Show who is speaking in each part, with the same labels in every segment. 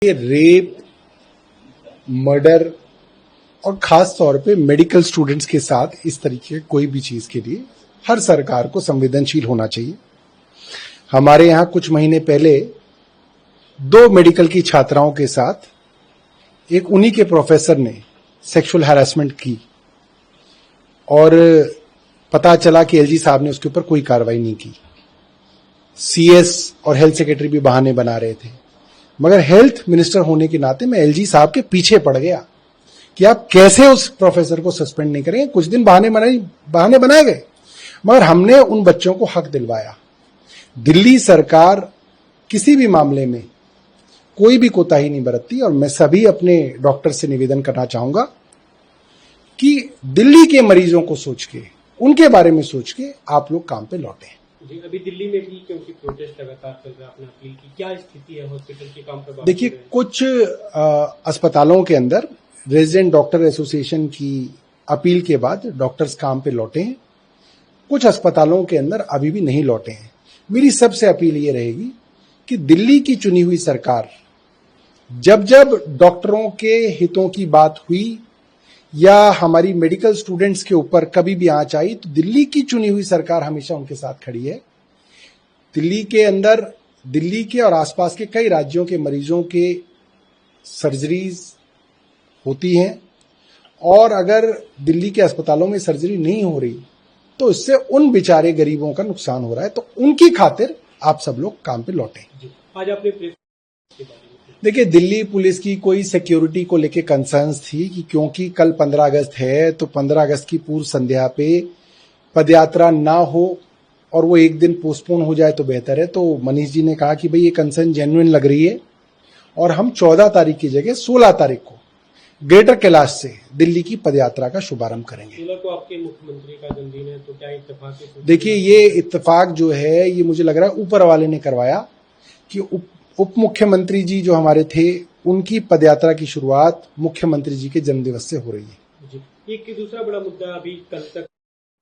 Speaker 1: ये rape, murder और खास तौर पे मेडिकल स्टूडेंट्स के साथ इस तरीके कोई भी चीज के लिए हर सरकार को संवेदनशील होना चाहिए। हमारे यहां कुछ महीने पहले 2 मेडिकल की छात्राओं के साथ एक उन्हीं के प्रोफेसर ने सेक्सुअल हैरेसमेंट की और पता चला कि एलजी साहब ने उसके ऊपर कोई कार्रवाई नहीं की। सीएस और हेल्थ सेक्रेटरी भी बहाने बना रहे थे, मगर हेल्थ मिनिस्टर होने के नाते मैं एलजी साहब के पीछे पड़ गया कि आप कैसे उस प्रोफेसर को सस्पेंड नहीं करेंगे। कुछ दिन बहाने बनाए गए, मगर हमने उन बच्चों को हक दिलवाया। दिल्ली सरकार किसी भी मामले में कोई भी कोताही नहीं बरतती और मैं सभी अपने डॉक्टर से निवेदन करना चाहूंगा कि दिल्ली के मरीजों को सोच के, उनके बारे में सोच के आप लोग काम पे लौटें।
Speaker 2: जी, अभी दिल्ली में भी क्योंकि प्रोटेस्ट लगातार चल रहा है, आपने अपील की, क्या स्थिति है हॉस्पिटल के काम पर?
Speaker 1: देखिए, कुछ अस्पतालों के अंदर रेजिडेंट डॉक्टर एसोसिएशन की अपील के बाद डॉक्टर्स काम पे लौटे हैं। कुछ अस्पतालों के अंदर अभी भी नहीं लौटे हैं। मेरी सबसे अपील ये रहेगी कि दिल्ली की चुनी हुई सरकार जब जब डॉक्टरों के हितों की बात हुई या हमारी मेडिकल स्टूडेंट्स के ऊपर कभी भी आंच आई, तो दिल्ली की चुनी हुई सरकार हमेशा उनके साथ खड़ी है। दिल्ली के अंदर, दिल्ली के और आसपास के कई राज्यों के मरीजों के सर्जरीज होती हैं और अगर दिल्ली के अस्पतालों में सर्जरी नहीं हो रही तो इससे उन बेचारे गरीबों का नुकसान हो रहा है। तो उनकी खातिर आप सब लोग काम पे लौटें।
Speaker 2: आज आपने
Speaker 1: देखिए, दिल्ली पुलिस की कोई सिक्योरिटी को लेके कंसर्न्स थी कि क्योंकि कल 15 अगस्त है तो 15 अगस्त की पूर्व संध्या पे पदयात्रा ना हो और वो एक दिन पोस्टपोन हो जाए तो बेहतर है। तो मनीष जी ने कहा कि भाई ये कंसर्न जेन्युइन लग रही है और हम 14 तारीख की जगह 16 तारीख को ग्रेटर कैलाश से दिल्ली की पदयात्रा का शुभारंभ करेंगे।
Speaker 2: तो आपके मुख्यमंत्री का जन्मदिन है, तो क्या इत्तेफाक?
Speaker 1: देखिए, ये इत्तेफाक जो है ये मुझे लग रहा है ऊपर वाले ने करवाया कि उप मुख्यमंत्री जी जो हमारे थे उनकी पदयात्रा की शुरुआत मुख्यमंत्री जी के जन्मदिवस से हो रही है।
Speaker 2: जी, एक दूसरा बड़ा मुद्दा, अभी कल तक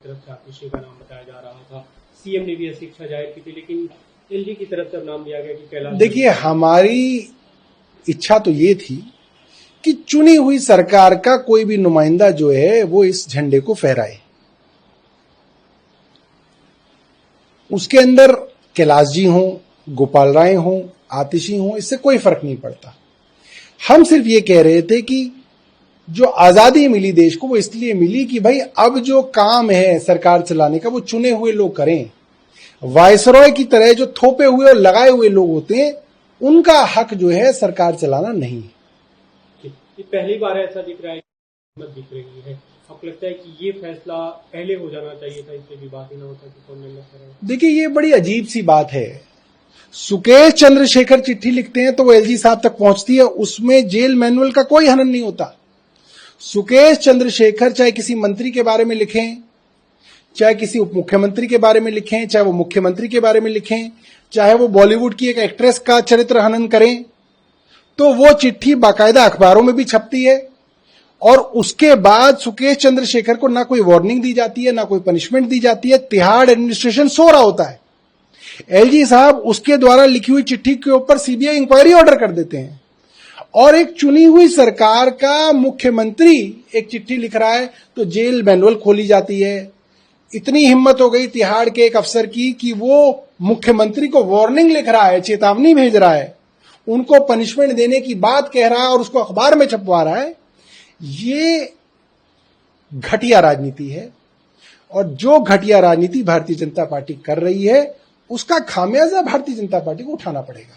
Speaker 2: तरफ से आतिशी का नाम बताया जा रहा था। सीएम ने भी ऐसी इच्छा जाहिर की थी, लेकिन एलजी की तरफ से नाम दिया गया कि कैलाश। देखिए,
Speaker 1: हमारी इच्छा तो ये थी कि चुनी हुई सरकार का कोई भी नुमाइंदा जो है वो इस झंडे को फहराए। उसके अंदर कैलाश जी हों, गोपाल राय हों, आतिशी हों, इससे कोई फर्क नहीं पड़ता। हम सिर्फ ये कह रहे थे कि जो आजादी मिली देश को वो इसलिए मिली कि भाई अब जो काम है सरकार चलाने का वो चुने हुए लोग करें। वायसरॉय की तरह जो थोपे हुए और लगाए हुए लोग होते हैं उनका हक जो है सरकार चलाना नहीं है।
Speaker 2: पहली बार ऐसा दिख रहा है, दिख रही है, आपको लगता है कि ये फैसला पहले हो जाना चाहिए था, इससे भी बात ही ना होता कि कौन निर्णय करे? देखिए, ये बड़ी अजीब सी बात है। सुकेश चंद्रशेखर चिट्ठी लिखते हैं तो वो एलजी साहब तक पहुंचती है, उसमें जेल मैनुअल का कोई हनन नहीं होता। सुकेश चंद्रशेखर चाहे किसी मंत्री के बारे में लिखें, चाहे किसी उप मुख्यमंत्री के बारे में लिखें, चाहे वो मुख्यमंत्री के बारे में लिखें, चाहे वो बॉलीवुड की एक एक्ट्रेस का चरित्र हनन करें, तो वो चिट्ठी बाकायदा अखबारों में भी छपती है और उसके बाद सुकेश चंद्रशेखर को ना कोई वार्निंग दी जाती है, ना कोई पनिशमेंट दी जाती है। तिहाड़ एडमिनिस्ट्रेशन सो रहा होता है। एलजी साहब उसके द्वारा लिखी हुई चिट्ठी के ऊपर सीबीआई इंक्वायरी ऑर्डर कर देते हैं और एक चुनी हुई सरकार का मुख्यमंत्री एक चिट्ठी लिख रहा है तो जेल मैनुअल खोली जाती है। इतनी हिम्मत हो गई तिहाड़ के एक अफसर की कि वो मुख्यमंत्री को वार्निंग लिख रहा है, चेतावनी भेज रहा है, उनको पनिशमेंट देने की बात कह रहा है और उसको अखबार में छपवा रहा है। ये घटिया राजनीति है और जो घटिया राजनीति भारतीय जनता पार्टी कर रही है उसका खामियाजा भारतीय जनता पार्टी को उठाना पड़ेगा।